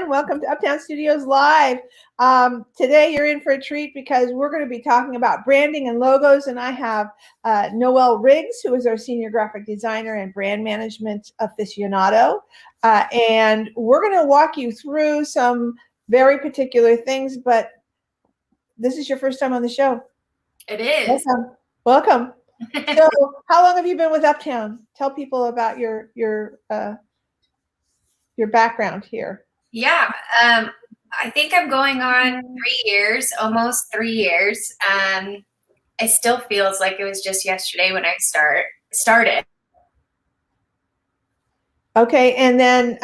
Welcome to Uptown Studios Live. Today you're in for a treat because we're going to be talking about branding and logos, and I have Noel Riggs, who is our senior graphic designer and brand management aficionado, and we're going to walk you through some very particular things, but this is your first time on the show. It is. Welcome. So how long have you been with Uptown? Tell people about your background here. Yeah, I think I'm going on 3 years, almost 3 years. It still feels like it was just yesterday when I started. Okay, and then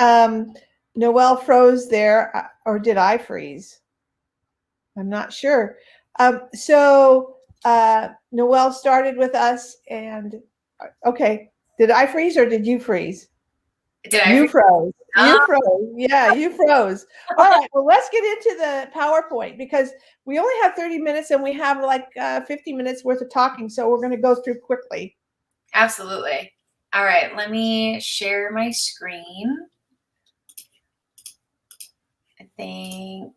Noel froze there, or did I freeze? I'm not sure. So Noel started with us, and okay, did I freeze or did you freeze? You froze. You froze. Yeah, you froze. All right. Well, let's get into the PowerPoint because we only have 30 minutes and we have like 50 minutes worth of talking. So we're going to go through quickly. Absolutely. All right. Let me share my screen. I think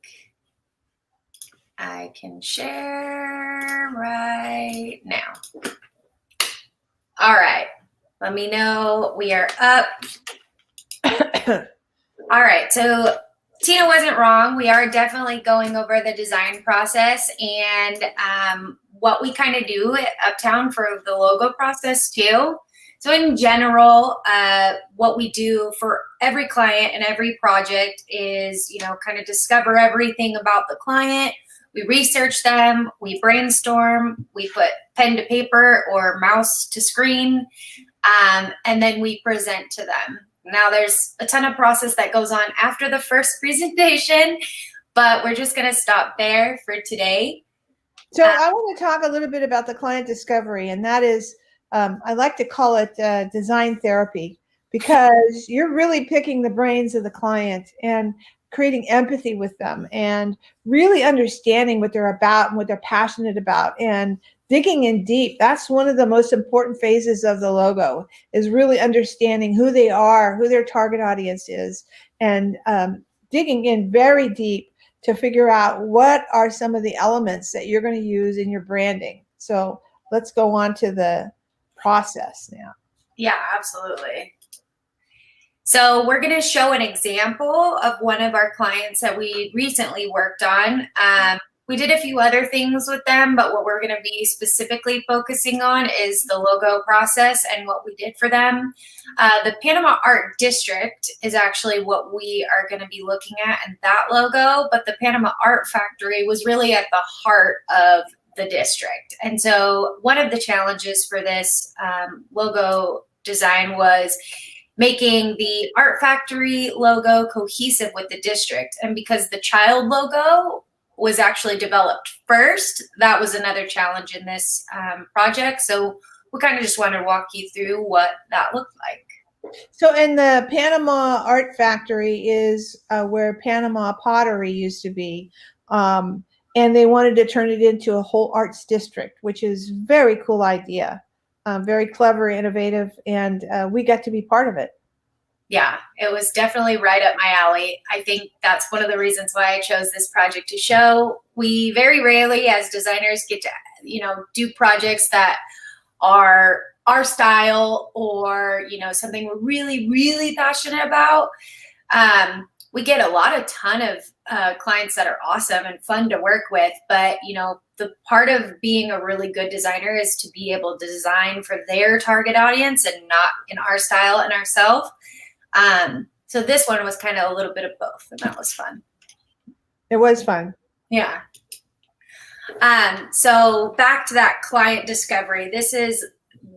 I can share right now. All right. Let me know we are up. All right, so Tina wasn't wrong. We are definitely going over the design process and what we kind of do at Uptown for the logo process too. So in general, what we do for every client and every project is, kind of discover everything about the client. We research them, we brainstorm, we put pen to paper or mouse to screen, and then we present to them. Now there's a ton of process that goes on after the first presentation, but we're just going to stop there for today. So I want to talk a little bit about the client discovery, and that is, I like to call it design therapy, because you're really picking the brains of the client and creating empathy with them and really understanding what they're about and what they're passionate about and digging in deep. That's one of the most important phases of the logo, is really understanding who they are, who their target audience is, and digging in very deep to figure out what are some of the elements that you're going to use in your branding. So let's go on to the process now. Yeah, absolutely. So we're going to show an example of one of our clients that we recently worked on. We did a few other things with them, but what we're going to be specifically focusing on is the logo process and what we did for them. The Panama Art District is actually what we are going to be looking at in that logo, but the Panama Art Factory was really at the heart of the district. And so one of the challenges for this logo design was making the Art Factory logo cohesive with the district. And because the child logo was actually developed first, that was another challenge in this project. So we kind of just want to walk you through what that looked like. So in the Panama Art Factory is where Panama pottery used to be. And they wanted to turn it into a whole arts district, which is a very cool idea. Very clever, innovative, and we got to be part of it. Yeah, it was definitely right up my alley. I think that's one of the reasons why I chose this project to show. We very rarely as designers get to, do projects that are our style or, something we're really, really passionate about. We get a ton of clients that are awesome and fun to work with, but, the part of being a really good designer is to be able to design for their target audience and not in our style and ourselves. So this one was kind of a little bit of both, and that was fun. It was fun. Yeah. So back to that client discovery. This is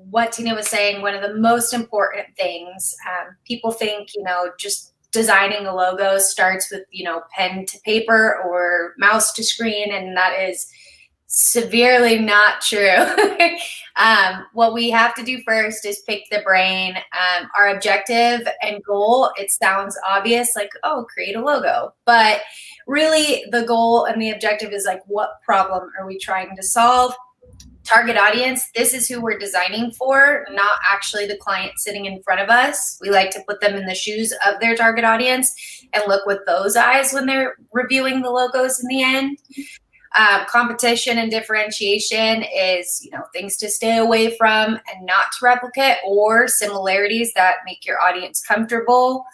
what Tina was saying, one of the most important things. People think, just designing a logo starts with, pen to paper or mouse to screen, and that is severely not true. What we have to do first is pick the brain. Our objective and goal, it sounds obvious, like, oh, create a logo. But really the goal and the objective is like, what problem are we trying to solve? target audience, this is who we're designing for, not actually the client sitting in front of us. We like to put them in the shoes of their target audience and look with those eyes when they're reviewing the logos in the end. Competition and differentiation is, things to stay away from and not to replicate, or similarities that make your audience comfortable.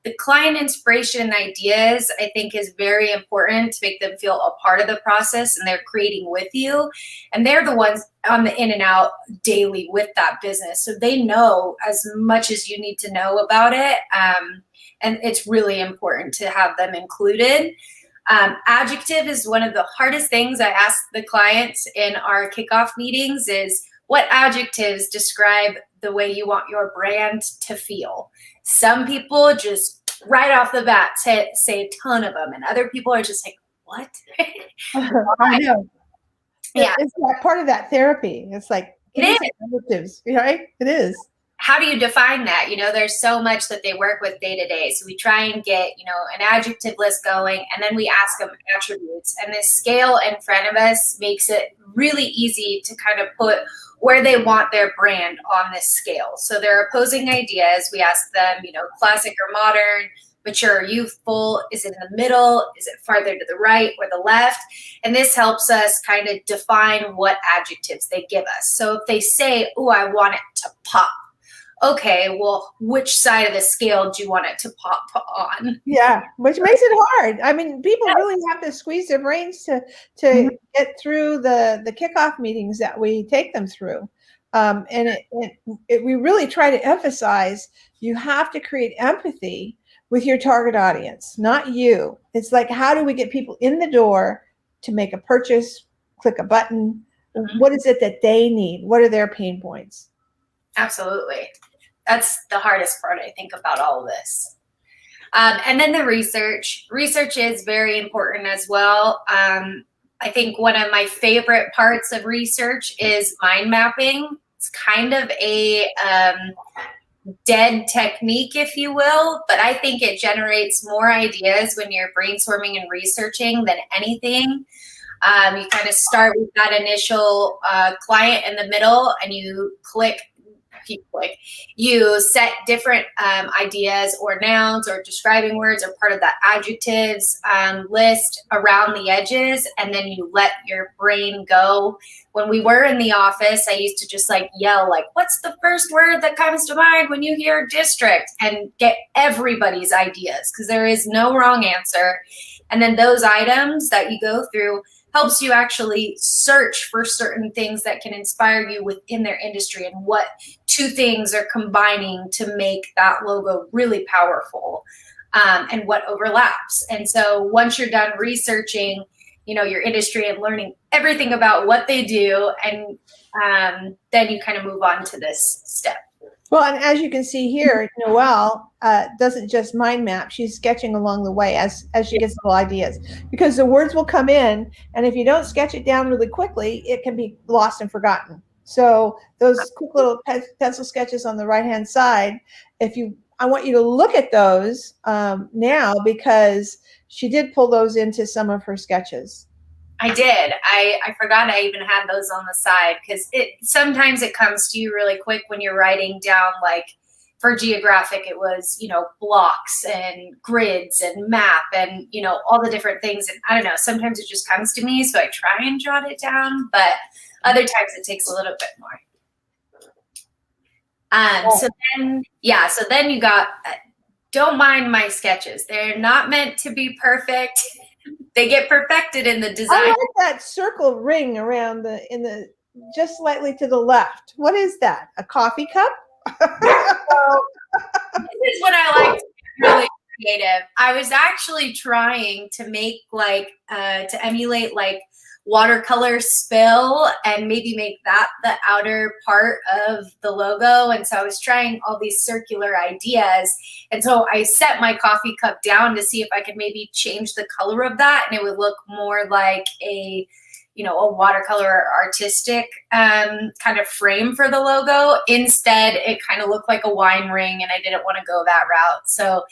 The client inspiration and ideas, I think, is very important to make them feel a part of the process and they're creating with you. And they're the ones on the in and out daily with that business. So they know as much as you need to know about it. And it's really important to have them included. Adjective is one of the hardest things I ask the clients in our kickoff meetings is, what adjectives describe the way you want your brand to feel? Some people just right off the bat say a ton of them, and other people are just like, what? I know. Yeah. It's like part of that therapy. It's like, it is. Adjectives, right? It is. How do you define that? There's so much that they work with day to day. So we try and get, an adjective list going, and then we ask them attributes. And this scale in front of us makes it really easy to kind of put where they want their brand on this scale. So they're opposing ideas. We ask them, classic or modern, mature or youthful. Is it in the middle? Is it farther to the right or the left? And this helps us kind of define what adjectives they give us. So if they say, oh, I want it to pop. Okay, well, which side of the scale do you want it to pop on? Yeah, which makes it hard. I mean, people really have to squeeze their brains to get through the kickoff meetings that we take them through. And we really try to emphasize, you have to create empathy with your target audience, not you. It's like, how do we get people in the door to make a purchase, click a button? What is it that they need? What are their pain points? Absolutely. That's the hardest part, I think, about all of this. And then the research. Research is very important as well. I think one of my favorite parts of research is mind mapping. It's kind of a dead technique, if you will, but I think it generates more ideas when you're brainstorming and researching than anything. You kind of start with that initial client in the middle, and you set different ideas or nouns or describing words or part of that adjectives list around the edges, and then you let your brain go. When we were in the office, I used to just yell, what's the first word that comes to mind when you hear district, and get everybody's ideas, because there is no wrong answer. And then those items that you go through helps you actually search for certain things that can inspire you within their industry, and what two things are combining to make that logo really powerful, and what overlaps. And so once you're done researching, your industry and learning everything about what they do, and then you kind of move on to this step. Well, and as you can see here, Noel doesn't just mind map. She's sketching along the way as she gets little ideas, because the words will come in, and if you don't sketch it down really quickly, it can be lost and forgotten. So those quick little pencil sketches on the right-hand side, I want you to look at those now, because she did pull those into some of her sketches. I did. I forgot I even had those on the side, because sometimes it comes to you really quick when you're writing down, for geographic, it was, blocks and grids and map and, all the different things. And I don't know, sometimes it just comes to me, so I try and jot it down, but other times it takes a little bit more. So then you got, don't mind my sketches. They're not meant to be perfect. They get perfected in the design. I like that circle ring around just slightly to the left. What is that? A coffee cup? This is what I like to be really creative. I was actually trying to make to emulate watercolor spill, and maybe make that the outer part of the logo. And so I was trying all these circular ideas. And so I set my coffee cup down to see if I could maybe change the color of that, and it would look more like a watercolor artistic kind of frame for the logo. Instead, it kind of looked like a wine ring, and I didn't want to go that route. So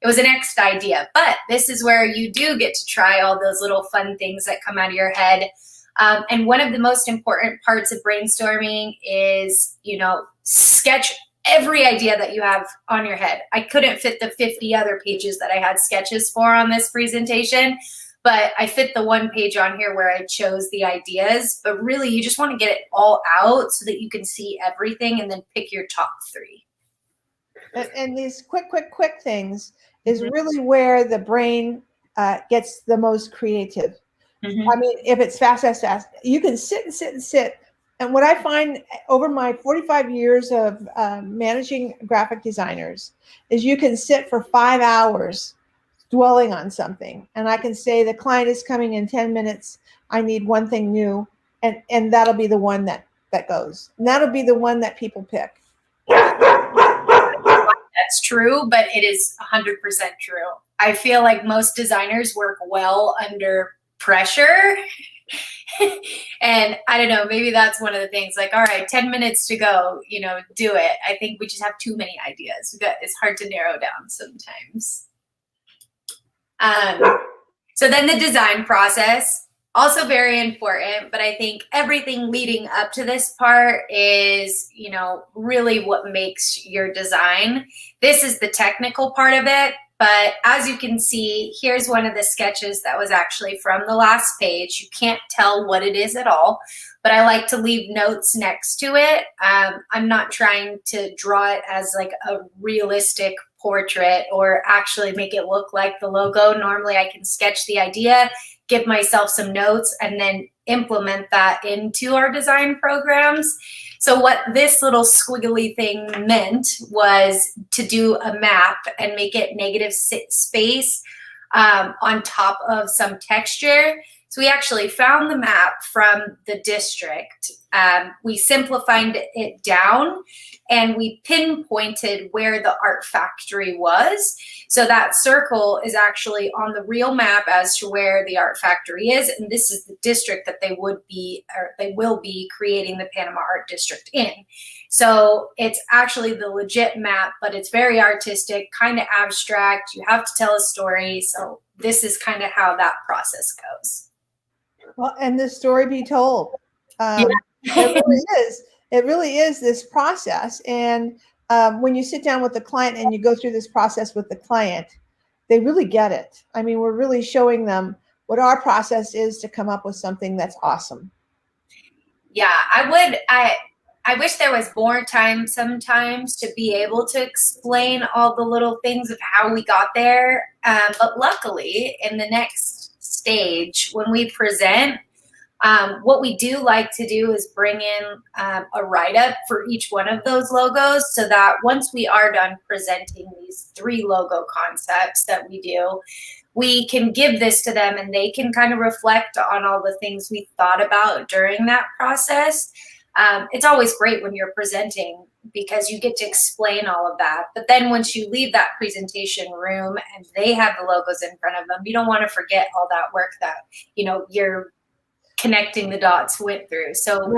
it was a next idea. But this is where you do get to try all those little fun things that come out of your head. And one of the most important parts of brainstorming is, sketch every idea that you have on your head. I couldn't fit the 50 other pages that I had sketches for on this presentation, but I fit the one page on here where I chose the ideas. But really, you just want to get it all out so that you can see everything and then pick your top 3. And these quick things is really where the brain gets the most creative. I mean, if it's fast, you can sit. And what I find over my 45 years of managing graphic designers is you can sit for 5 hours dwelling on something. And I can say the client is coming in 10 minutes. I need one thing new. And that'll be the one that goes. And that'll be the one that people pick. That's true, but it is 100% true. I feel like most designers work well under pressure. And I don't know, maybe that's one of the things, like, all right, 10 minutes to go, do it. I think we just have too many ideas. It's hard to narrow down sometimes. So then the design process, also very important, but I think everything leading up to this part is, really what makes your design. This is the technical part of it. But as you can see, here's one of the sketches that was actually from the last page. You can't tell what it is at all, but I like to leave notes next to it. I'm not trying to draw it as like a realistic portrait or actually make it look like the logo. Normally I can sketch the idea, give myself some notes, and then implement that into our design programs. So what this little squiggly thing meant was to do a map and make it negative space on top of some texture. So we actually found the map from the district. We simplified it down and we pinpointed where the art factory was. So that circle is actually on the real map as to where the art factory is. And this is the district that they will be creating the Panama Art District in. So it's actually the legit map, but it's very artistic, kind of abstract. You have to tell a story. So this is kind of how that process goes. Well, and the story be told. It really is. It really is this process. And when you sit down with the client and you go through this process with the client, they really get it. I mean, we're really showing them what our process is to come up with something that's awesome. Yeah, I wish there was more time sometimes to be able to explain all the little things of how we got there. But luckily, in the next stage, when we present, what we do like to do is bring in a write-up for each one of those logos so that once we are done presenting these 3 logo concepts that we do, we can give this to them and they can kind of reflect on all the things we thought about during that process. It's always great when you're presenting because you get to explain all of that. But then once you leave that presentation room and they have the logos in front of them, you don't want to forget all that work that, you're connecting the dots went through. So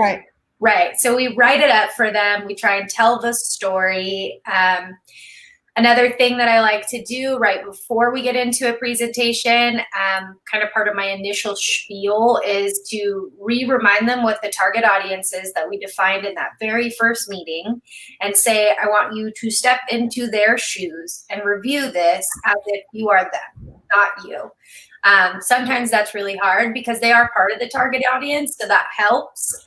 right. So we write it up for them. We try and tell the story. Another thing that I like to do right before we get into a presentation, kind of part of my initial spiel, is to remind them what the target audience is that we defined in that very first meeting and say, I want you to step into their shoes and review this as if you are them, not you. Sometimes that's really hard because they are part of the target audience, so that helps.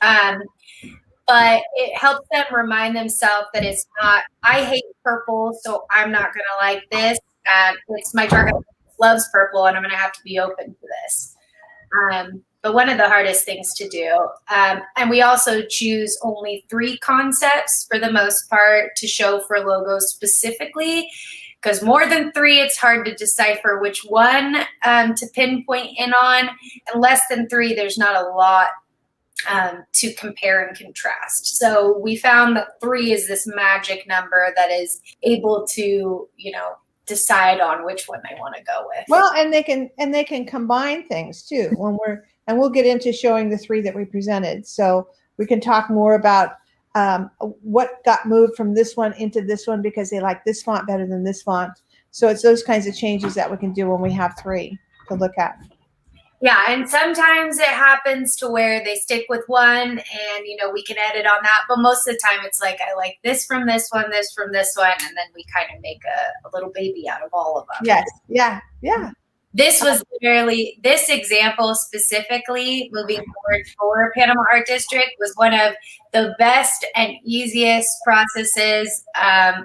But it helps them remind themselves that it's not, I hate purple, so I'm not going to like this. It's my target audience loves purple, and I'm going to have to be open to this. But one of the hardest things to do. And we also choose only 3 concepts for the most part to show for logos specifically. Because more than 3, it's hard to decipher which one to pinpoint in on. And less than 3, there's not a lot to compare and contrast. So we found that 3 is this magic number that is able to, decide on which one they want to go with. Well, and they can combine things too and we'll get into showing the 3 that we presented. So we can talk more about what got moved from this one into this one because they like this font better than this font. So it's those kinds of changes that we can do when we have 3 to look at. Yeah, and sometimes it happens to where they stick with one and, you know, we can edit on that. But most of the time it's like, I like this from this one, this from this one. And then we kind of make a little baby out of all of them. Yes. Yeah. Yeah. This was literally, this example specifically, moving forward for Panama Art District, was one of the best and easiest processes.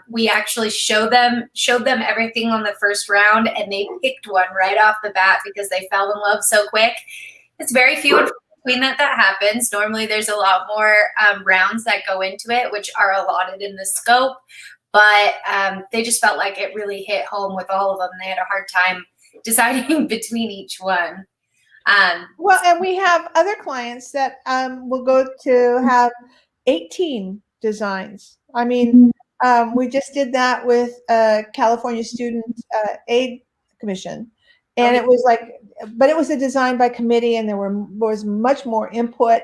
We actually showed them everything on the first round, and they picked one right off the bat because they fell in love so quick. It's very few and far between that happens. Normally there's a lot more rounds that go into it, which are allotted in the scope, but they just felt like it really hit home with all of them. They had a hard time deciding between each one. Well, and we have other clients that will go to have 18 designs. I mean, we just did that with California Student Aid Commission, and it was like, but it was a design by committee, and there was much more input.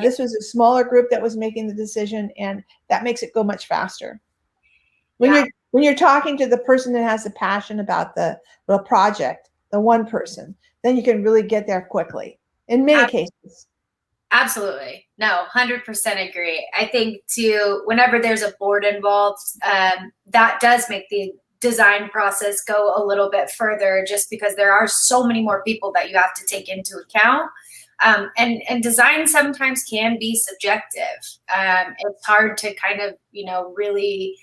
This was a smaller group that was making the decision, and that makes it go much faster. When you're talking to the person that has the passion about the project, the one person, then you can really get there quickly in many cases. Absolutely. No, 100% agree. I think too, whenever there's a board involved, that does make the design process go a little bit further, just because there are so many more people that you have to take into account. And design sometimes can be subjective. It's hard to kind of, you know, really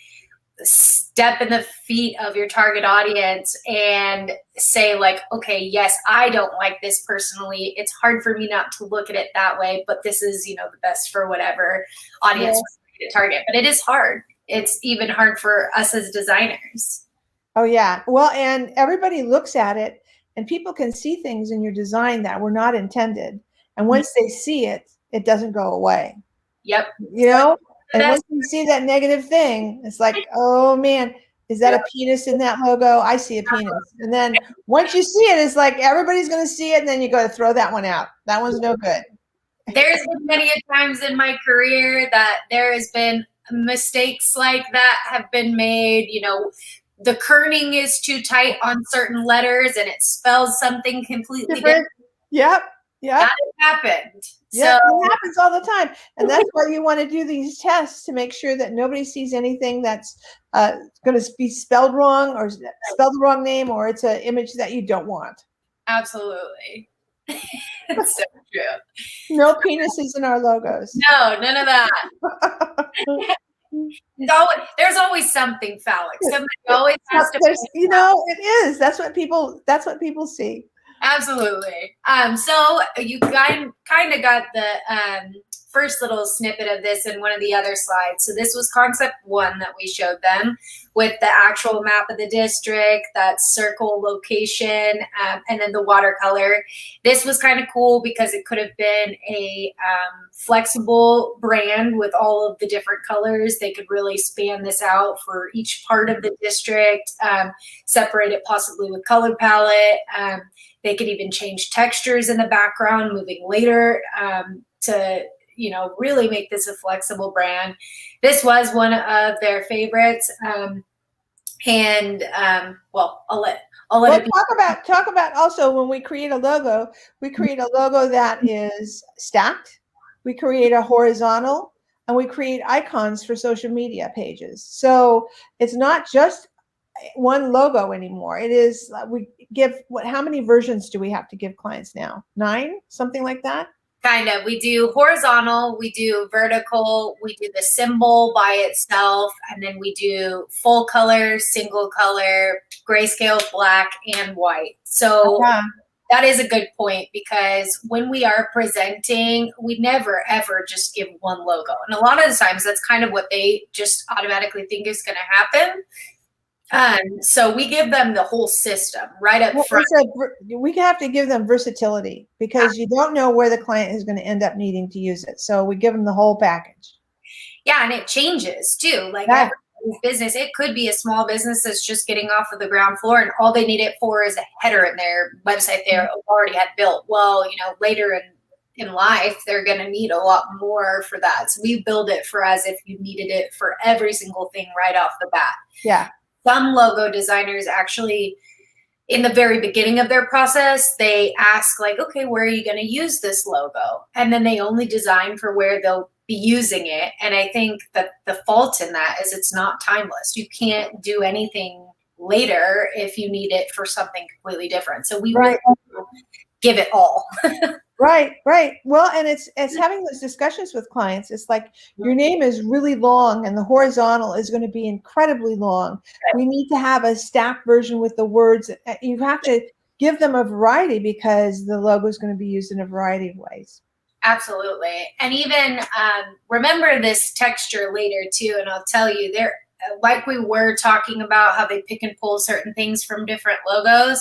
step in the feet of your target audience and say like, okay, yes, I don't like this personally. It's hard for me not to look at it that way, but this is, you know, the best for whatever audience we're to target. But it is hard. It's even hard for us as designers. Oh yeah. Well, and everybody looks at it, and people can see things in your design that were not intended. And once they see it, it doesn't go away. Yep. You know? And once you see that negative thing, it's like, oh man, is that a penis in that logo? I see a penis. And then once you see it, it's like everybody's going to see it, and then you got to throw that one out. That one's no good. There's been many times in my career that there has been mistakes like that have been made. You know, the kerning is too tight on certain letters and it spells something completely different. Yep. That happened. Yeah, it happens all the time. And that's why you want to do these tests, to make sure that nobody sees anything that's going to be spelled wrong or spelled the wrong name, or it's an image that you don't want. Absolutely. It's so true. No penises in our logos. No, none of that. There's always something phallic. Somebody always has to. You know, it is. That's what people see. Absolutely. So you kind of got the first little snippet of this in one of the other slides. So this was concept one that we showed them with the actual map of the district, that circle location, and then the watercolor. This was kind of cool because it could have been a flexible brand with all of the different colors. They could really span this out for each part of the district, separate it possibly with color palette. They could even change textures in the background moving later to, you know, really make this a flexible brand. This was one of their favorites. Well, I'll let it talk about also, when we create a logo that is stacked. We create a horizontal, and we create icons for social media pages. So it's not just one logo anymore. It is, we give, how many versions do we have to give clients now? 9, something like that? Kind of. We do horizontal, we do vertical, we do the symbol by itself, and then we do full color, single color, grayscale, black, and white. So that is a good point, because when we are presenting, we never ever just give one logo. And a lot of the times that's kind of what they just automatically think is going to happen. So we give them the whole system right up front. We have to give them versatility, because you don't know where the client is going to end up needing to use it. So we give them the whole package. Yeah, and it changes too. Like every business, it could be a small business that's just getting off of the ground floor, and all they need it for is a header in their website they already had built. Well, you know, later in life, they're going to need a lot more for that. So we build it for as if you needed it for every single thing right off the bat. Yeah. Some logo designers actually in the very beginning of their process, they ask like, okay, where are you going to use this logo? And then they only design for where they'll be using it. And I think that the fault in that is it's not timeless. You can't do anything later if you need it for something completely different. So we really give it all. Right, right. Well, and it's having those discussions with clients. It's like your name is really long and the horizontal is going to be incredibly long. We need to have a stacked version with the words. You have to give them a variety because the logo is going to be used in a variety of ways. Absolutely. And even remember this texture later too. And I'll tell you, there, like we were talking about how they pick and pull certain things from different logos.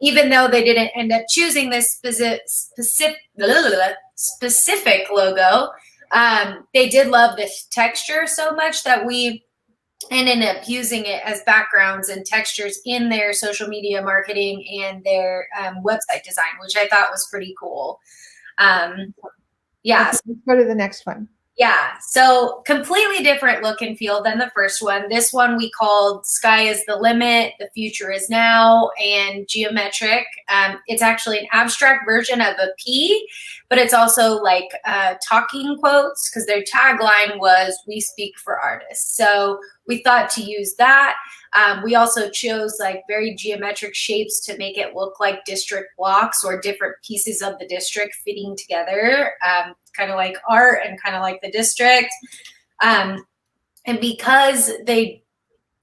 Even though they didn't end up choosing this specific logo, they did love this texture so much that we ended up using it as backgrounds and textures in their social media marketing and their website design, which I thought was pretty cool. Yeah. Okay, let's go to the next one. Yeah, so completely different look and feel than the first one. This one we called Sky is the Limit, The Future is Now, and Geometric. It's actually an abstract version of a P, but it's also like talking quotes because their tagline was, "We speak for artists." So we thought to use that. We also chose like very geometric shapes to make it look like district blocks or different pieces of the district fitting together, kind of like art and kind of like the district. And because they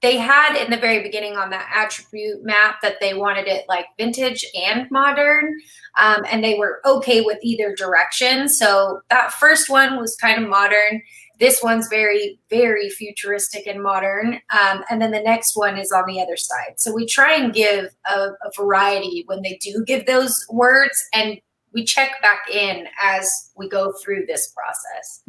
had in the very beginning on that attribute map that they wanted it like vintage and modern, and they were okay with either direction. So that first one was kind of modern. This one's very, very futuristic and modern. And then the next one is on the other side. So we try and give a variety when they do give those words, and we check back in as we go through this process.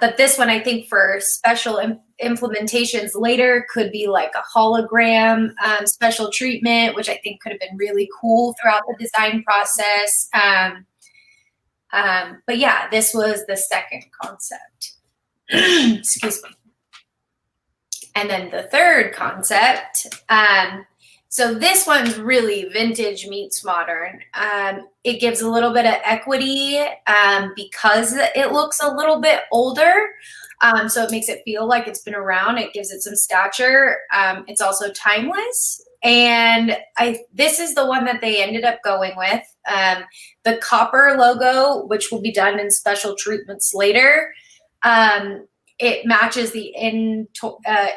But this one, I think for special implementations later could be like a hologram special treatment, which I think could have been really cool throughout the design process. But yeah, this was the second concept. Excuse me. And then the third concept. So this one's really vintage meets modern. It gives a little bit of equity because it looks a little bit older. So it makes it feel like it's been around. It gives it some stature. It's also timeless. And this is the one that they ended up going with. The copper logo, which will be done in special treatments later. It matches the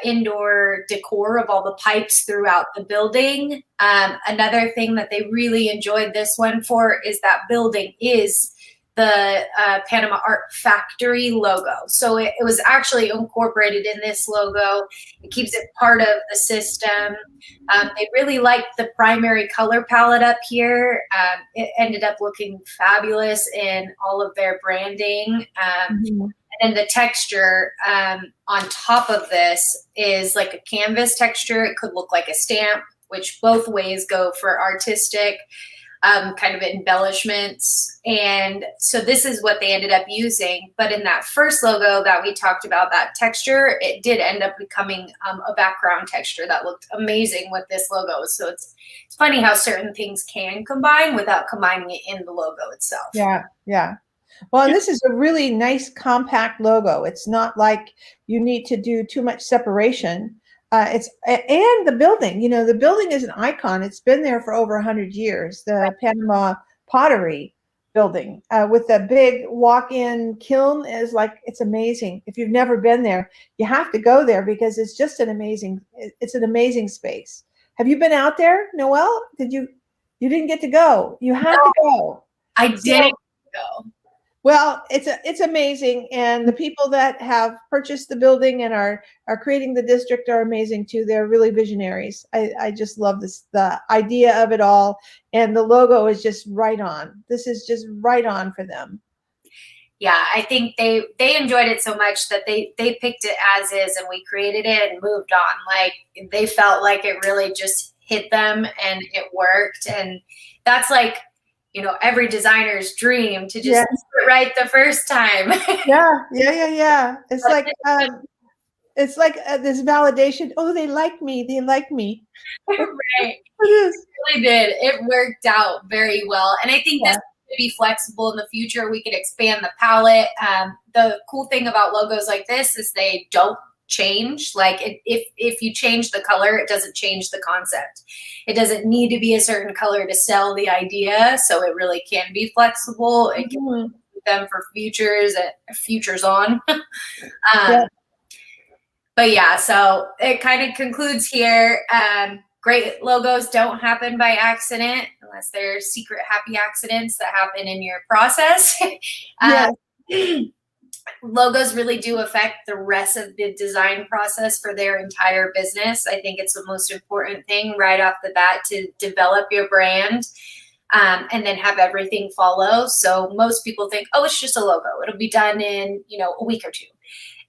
indoor decor of all the pipes throughout the building. Another thing that they really enjoyed this one for is that building is the Panama Art Factory logo. So it was actually incorporated in this logo. It keeps it part of the system. They really liked the primary color palette up here. It ended up looking fabulous in all of their branding. And the texture on top of this is like a canvas texture. It could look like a stamp, which both ways go for artistic kind of embellishments. And so this is what they ended up using. But in that first logo that we talked about, that texture, it did end up becoming a background texture that looked amazing with this logo. So it's funny how certain things can combine without combining it in the logo itself. Yeah, yeah. Well, and this is a really nice compact logo. It's not like you need to do too much separation. And the building, you know, the building is an icon. It's been there for over 100 years. The Panama Pottery building with the big walk-in kiln is like, it's amazing. If you've never been there, you have to go there because it's just an amazing space. Have you been out there, Noel? You didn't get to go. You have to go. I didn't go. Well, it's amazing, and the people that have purchased the building and are creating the district are amazing too. They're really visionaries. I just love the idea of it all, and the logo is just right on. This is just right on for them. Yeah, I think they enjoyed it so much that they picked it as is, and we created it and moved on. Like they felt like it really just hit them and it worked, and that's like, you know, every designer's dream to just do it right the first time. Yeah. It's like It's like this validation. Oh, they like me. They like me. Right. It is. Really did. It worked out very well. And I think Yeah. this could be flexible in the future. We could expand the palette. The cool thing about logos like this is they don't change. Like if you change the color, it doesn't change the concept. It doesn't need to be a certain color to sell the idea. So it really can be flexible. It can be them for futures on. Yeah. But yeah, so it kind of concludes here. Great logos don't happen by accident unless they're secret happy accidents that happen in your process. Yes. Logos really do affect the rest of the design process for their entire business. I think it's the most important thing right off the bat to develop your brand, and then have everything follow. So most people think, oh, it's just a logo. It'll be done in, a week or two.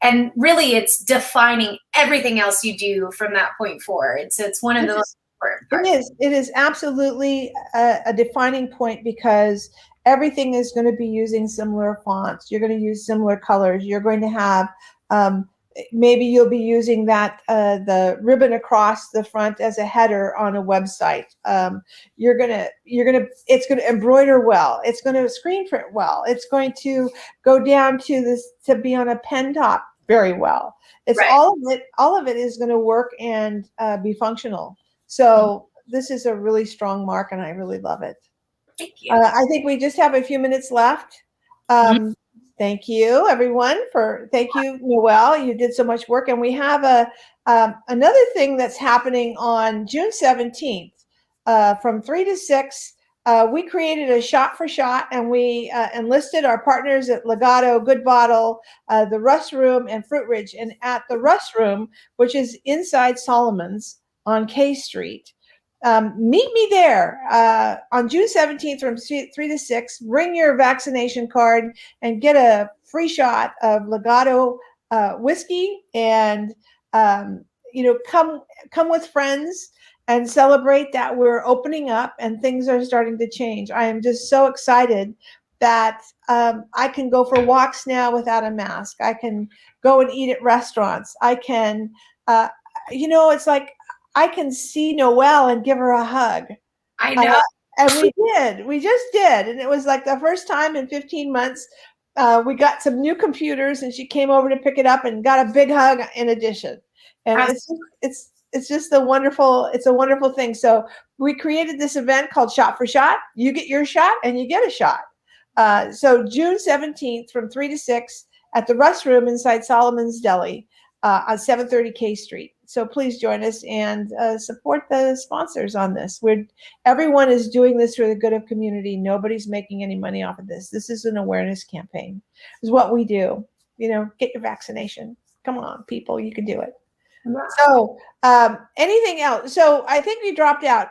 And really, it's defining everything else you do from that point forward. So it's one of the most important parts. It is absolutely a defining point, because everything is going to be using similar fonts. You're going to use similar colors. You're going to have, maybe you'll be using that the ribbon across the front as a header on a website. It's going to embroider well. It's going to screen print well. It's going to go down to be on a pen top very well. It's Right. all of it is going to work and be functional. So this is a really strong mark, and I really love it. Thank you. I think we just have a few minutes left. Thank you, everyone. Thank you, Noel. You did so much work, and we have another thing that's happening on June 17th from 3 to 6. We created a shot for shot, and we enlisted our partners at Legato, Good Bottle, the Rust Room, and Fruit Ridge. And at the Rust Room, which is inside Solomon's on K Street, meet me there on June 17th from 3 to 6. Bring your vaccination card and get a free shot of Legato whiskey, and come with friends and celebrate that we're opening up and things are starting to change. I am just so excited that I can go for walks now without a mask. I can go and eat at restaurants. I can, it's like I can see Noelle and give her a hug. I know. And we just did. And it was like the first time in 15 months. We got some new computers, and she came over to pick it up and got a big hug in addition. And it's just a wonderful thing. So we created this event called Shot for Shot. You get your shot and you get a shot. So June 17th from 3 to 6 at the Rust Room inside Solomon's Deli on 730 K Street. So please join us and support the sponsors on this. Everyone is doing this for the good of community. Nobody's making any money off of this. This is an awareness campaign. This is what we do. Get your vaccination. Come on, people, you can do it. So anything else? So I think you dropped out.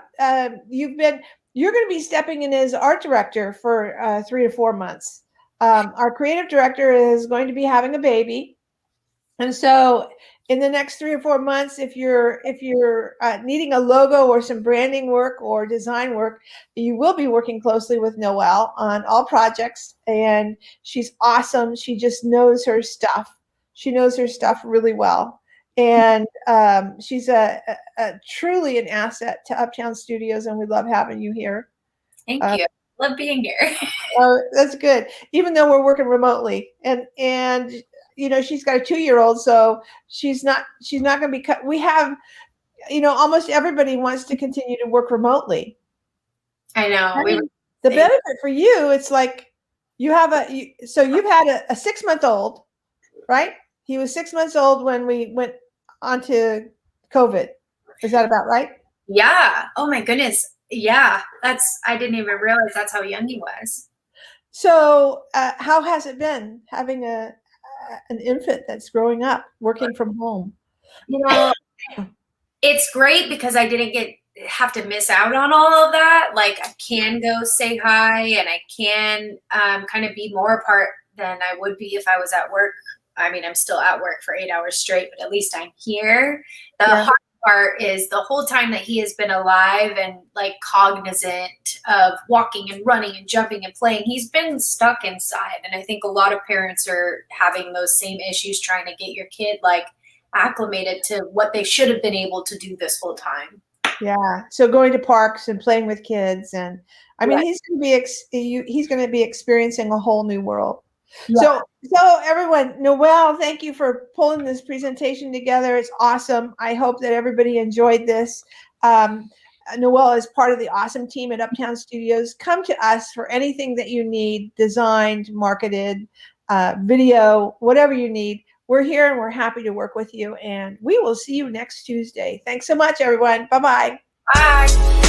You're going to be stepping in as art director for 3 to 4 months. Our creative director is going to be having a baby. And so in the next 3 or 4 months, if you're needing a logo or some branding work or design work, you will be working closely with Noelle on all projects. And she's awesome. She just knows her stuff. She knows her stuff really well. And she's a truly an asset to Uptown Studios, and we love having you here. Thank you. Love being here. Oh, that's good. Even though we're working remotely, and she's got a 2-year-old, so she's not going to be cut. We have, almost everybody wants to continue to work remotely. I know. The benefit for you, it's like you've had a 6-month-old, right? He was 6 months old when we went onto COVID. Is that about right? Yeah. Oh my goodness. Yeah. I didn't even realize that's how young he was. So how has it been having an infant that's growing up, working from home? It's great because I didn't have to miss out on all of that. Like, I can go say hi, and I can kind of be more apart than I would be if I was at work. I mean, I'm still at work for 8 hours straight, but at least I'm here. The hard part is the whole time that he has been alive and like cognizant of walking and running and jumping and playing, he's been stuck inside. And I think a lot of parents are having those same issues trying to get your kid like acclimated to what they should have been able to do this whole time. Yeah. So going to parks and playing with kids, and I mean, Right. he's going to be experiencing a whole new world. Yeah. So everyone, Noel, thank you for pulling this presentation together. It's awesome. I hope that everybody enjoyed this. Noel is part of the awesome team at Uptown Studios. Come to us for anything that you need, designed, marketed, video, whatever you need. We're here and we're happy to work with you. And we will see you next Tuesday. Thanks so much, everyone. Bye-bye. Bye.